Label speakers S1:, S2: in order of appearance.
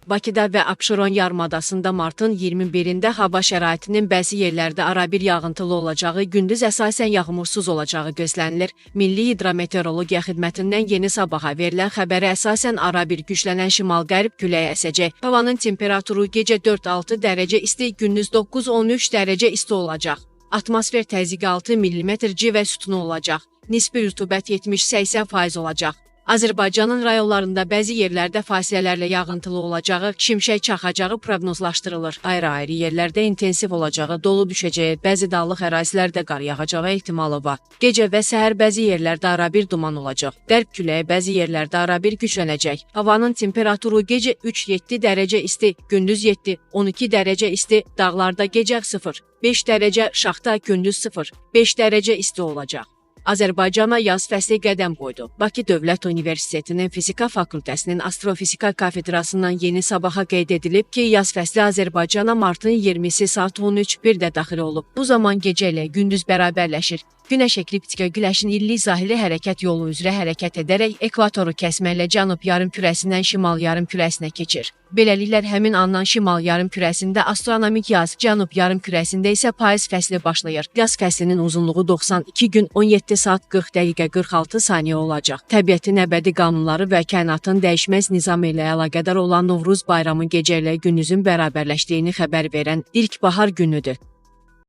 S1: Bakıda və Abşeron yarımadasında martın 21-də hava şəraitinin bəzi yerlərdə arabir yağıntılı olacağı, gündüz əsasən yağmursuz olacağı gözlənilir. Milli Hidrometeorologiya Xidmətindən yeni sabaha verilən xəbərə əsasən arabir güclənən şimal-qərb küləyi əsəcək. Havanın temperaturu gecə 4-6 dərəcə isti, gündüz 9-13 dərəcə isti olacaq. Atmosfer təzyiqi 6 mm civə sütunu olacaq. Nisbi rütubət 70-80% olacaq. Azərbaycanın rayonlarında bəzi yerlərdə fasilələrlə yağıntılı olacağı, şimşək çaxacağı proqnozlaşdırılır. Ayrı-ayrı yerlərdə intensiv olacağı, dolu düşəcəyi, bəzi dağlıq ərazilərdə qar yağacağı ehtimalı var. Gecə və səhər bəzi yerlərdə arabir duman olacaq. Qərb küləyi bəzi yerlərdə arabir güclənəcək. Havanın temperaturu gecə 3-7 dərəcə isti, gündüz 7-12 dərəcə isti, dağlarda gecə 0-5 dərəcə, şaxta gündüz 0-5 dərəcə isti olacaq. Azərbaycana yaz fəsli qədəm qoydu. Bakı Dövlət Universitetinin Fizika Fakültəsinin Astrofizika kafedrasından yeni sabaha qeyd edilib ki, yaz fəsli Azərbaycana martın 20-si saat 13:01-də daxil olub. Bu zaman gecə ilə gündüz bərabərləşir. Günəş ekliptika Günəşin illik zahiri hərəkət yolu üzrə hərəkət edərək ekvatoru kəsməklə cənub yarımkürəsindən şimal yarımkürəsinə keçir. Beləliklə, həmin andan şimal yarımkürəsində astronomik yaz, cənub yarımkürəsində isə payız fəsli başlayır. Yaz fəslinin uzunluğu 92 gün 17 saat 40 dəqiqə 46 saniyə olacaq. Təbiətin əbədi qanunları və kainatın dəyişməz nizamı ilə əlaqədar olan Novruz bayramı gecə ilə gündüzün bərabərləşdiyini xəbər verən ilk bahar günüdür.